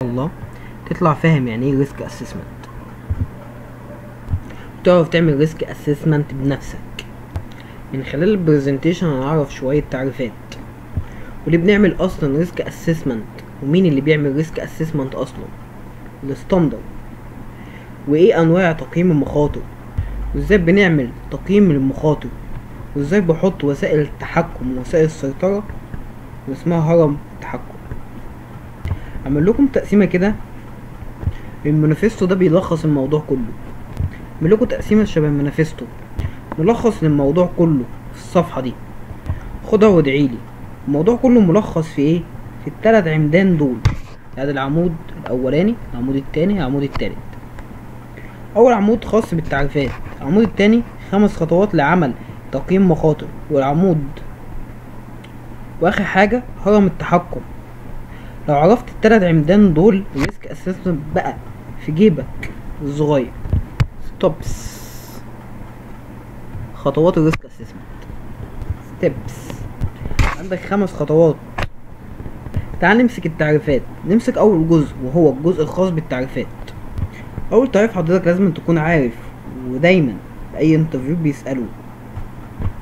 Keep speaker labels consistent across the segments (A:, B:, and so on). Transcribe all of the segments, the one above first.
A: الله تطلع فاهم يعني ايه ريسك اسسمنت، تعرف تعمل ريسك اسسمنت بنفسك. من خلال البرزنتيشن هنعرف شوية تعريفات، وليه بنعمل اصلا ريسك اسسمنت، ومين اللي بيعمل ريسك اسسمنت اصلا، الستاندرد، وايه انواع تقييم المخاطر، وازاي بنعمل تقييم للمخاطر، وازاي بحط وسائل التحكم ووسائل السيطرة واسمها هرم التحكم. اعمل لكم تقسيمة كده، المانيفستو ده بيلخص الموضوع كله. اعمل لكم تقسيمة شبه المانيفستو، ملخص للموضوع كله في الصفحة دي، خدها وادعيلي. الموضوع كله ملخص في ايه؟ في التلات عمدان دول، يعني العمود الاولاني، العمود التاني، العمود التالت. اول عمود خاص بالتعريفات، العمود التاني 5 خطوات لعمل تقييم مخاطر، واخر حاجة هرم التحكم. لو عرفت التلات عمدان دول، الريسك اسسمنت بقى في جيبك الصغير. ستوبس، خطوات الريسك اسسمنت، ستيبس. عندك 5 خطوات. تعال نمسك التعريفات، نمسك اول جزء وهو الجزء الخاص بالتعريفات. اول تعريف حضرتك لازم تكون عارف، ودايما في اي انترفيو بيسألوه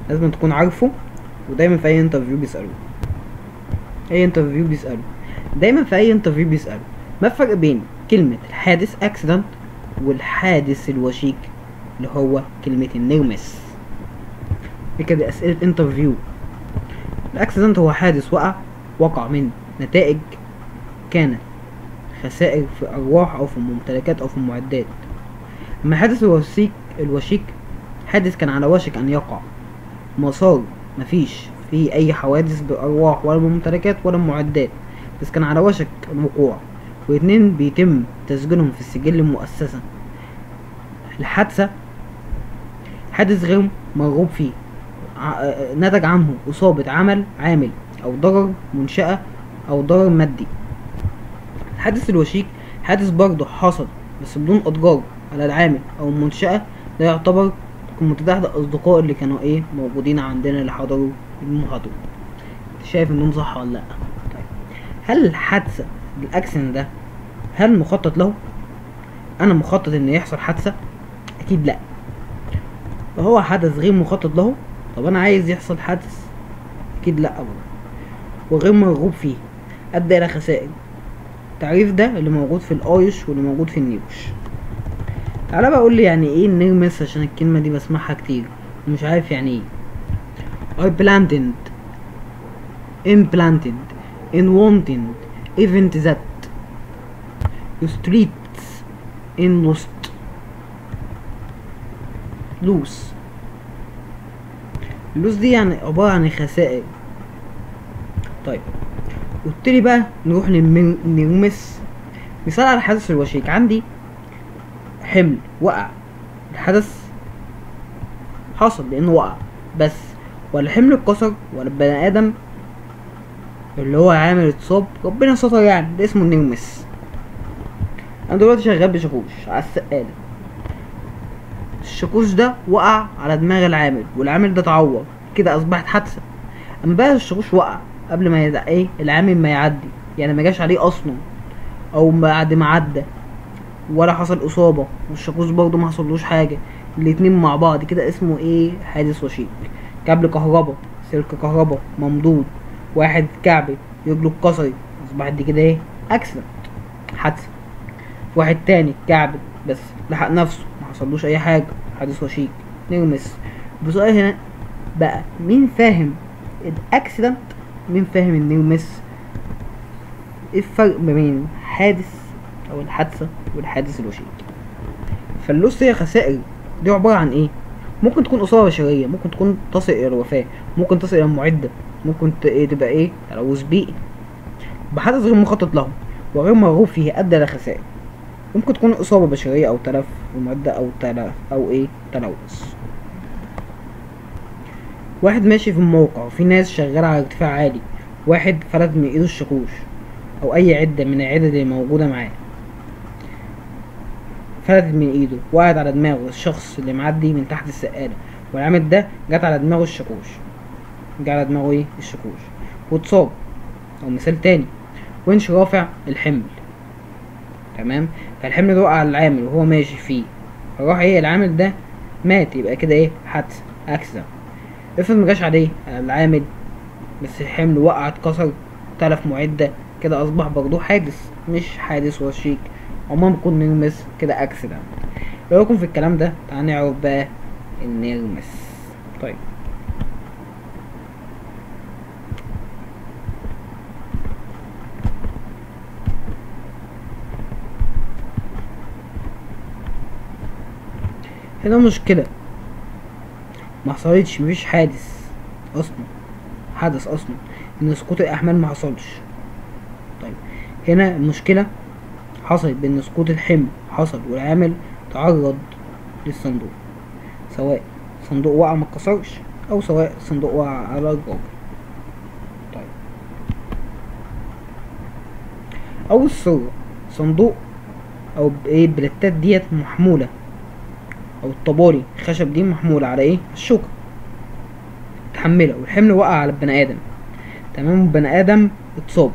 A: لازم تكون عارفه، ودايما في اي انترفيو بيسألوه دايما في اي انترفيو بيسألوا ما الفرق بين كلمة الحادث اكسيدنت والحادث الوشيك اللي هو كلمة النرمس. دي كده اسئلة انترفيو. الاكسيدنت هو حادث وقع من نتائج كانت خسائر في ارواح او في ممتلكات او في معدات. اما الحادث الوشيك حادث كان على وشك ان يقع، مسار مفيش فيه اي حوادث بارواح ولا بممتلكات ولا معدات، بس كان على وشك الوقوع، واتنين بيتم تسجيلهم في السجل المؤسسة. الحادثة حادث غير مرغوب فيه، نتج عنه إصابة عامل أو ضرر منشأة أو ضرر مادي. الحادث الوشيك حادث برضه حصل بس بدون أضرار على العامل أو المنشأة، ده يعتبر كنت أحد الأصدقاء اللي كانوا موجودين عندنا اللي حضروا المحاضرة. شايف إنهم صح ولا لأ؟ طيب، هل الحادثة الأكسن ده هل مخطط له؟ أنا مخطط إن يحصل حادثة؟ أكيد لأ. فهو حدث غير مخطط له. طب أنا عايز يحصل حادث؟ أكيد لأ برضه، وغير مرغوب فيه، أدى إلى خسائر. التعريف ده اللي موجود في الآيش واللي موجود في النيوش. تعالى بقى قول لي يعني ايه النرمس، عشان الكلمة دي بسمعها كتير ومش عارف يعني ايه. implanted in wanting event that streets in loss دي يعني عبارة عن خسائر. طيب قلتلي بقى نروح للنرمس. مثال على الحدث الوشيك، عندي حمل وقع، الحدث حصل لانه وقع بس، ولا حمل اتكسر، ولا البني ادم اللي هو عامل اتصاب، ربنا ستر، يعني ده اسمه النرمس. انا دلوقتي شغال بشاكوش على السقالة، الشاكوش ده وقع على دماغ العامل، والعامل ده اتعور، كده اصبحت حادثة. اما بقى الشاكوش وقع قبل ما العامل ما يعدي، يعني ما جاش عليه اصلا، او بعد ما عدى ولا حصل اصابة، والشاكوش برضه ما حصلوش حاجة، الاتنين مع بعض، كده اسمه حادث وشيك. كابل كهربا، سلك كهربا ممدود، واحد كعبل رجله اتكسرت، اصبحت دي كده اكسيدنت، حادثة. واحد تاني كعبل بس لحق نفسه، ما حصلوش اي حاجة، حادث وشيك، نرمس. بسؤال هنا بقى، مين فاهم الاكسيدنت، مين فاهم النرمس؟ ايه الفرق ما بين حادث او الحادثة والحادث الوشيك؟ فاللوس هي خسائر، دي عبارة عن ايه؟ ممكن تكون اصابة بشرية، ممكن تكون تصل الى الوفاة، ممكن تصل الى المعدة، ممكن تبقى تلوث بيئي بحدث غير مخطط له وغير مرغوب فيه ادى الى خسائر. ممكن تكون اصابة بشرية او تلف المعدة او تلف او تلوث. واحد ماشي في الموقع وفي ناس شغالة على ارتفاع عالي، واحد فلت من ايده الشاكوش او اي عدة من العدد اللي موجودة معاه، فلتت من ايده وقعت على دماغه الشخص اللي معدي من تحت السقالة، والعامل ده جت على دماغه الشاكوش، واتصاب. او مثال تاني، ونش رافع الحمل تمام. فالحمل ده وقع على العامل وهو ماشي فيه، فراح ايه العامل ده مات، يبقى كده ايه حادثة اكسيدنت. افرض مجاش عليه العامل بس الحمل وقع اتكسر تلف معدة، كده اصبح برضه حادث مش حادث وشيك، عموما بيكون نرمس كده اكسيدنت. لو يكون في الكلام ده تعال نعرف بقى النرمس. طيب هنا مشكلة ما حصلتش، مفيش حادث اصلا، حدث اصلا ان سقوط الاحمال ما حصلش. طيب هنا المشكلة حصلت بان سقوط الحمل حصل والعامل تعرض للصندوق، سواء صندوق وقع ما اتكسرش او سواء صندوق وقع على الراجل. طيب اول صورة صندوق او ايه بلتات ديت محمولة، او الطبالي الخشب دي محمولة على ايه الشوكة متحملة، والحمل وقع على البني ادم، تمام، البني ادم اتصاب.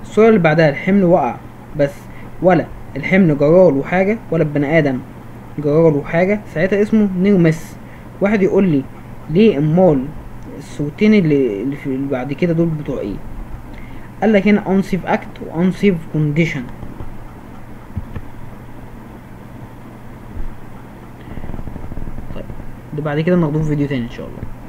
A: الصورة اللي بعدها الحمل وقع بس ولا الحمل جراله حاجة ولا البني ادم جراله حاجة، ساعتها اسمه نير مس. واحد يقول لي ليه امال الصورتين اللي بعد كده دول بتوع ايه؟ قال لك هنا unsafe act و unsafe condition. طيب ده بعد كده ناخدوه في فيديو تاني ان شاء الله.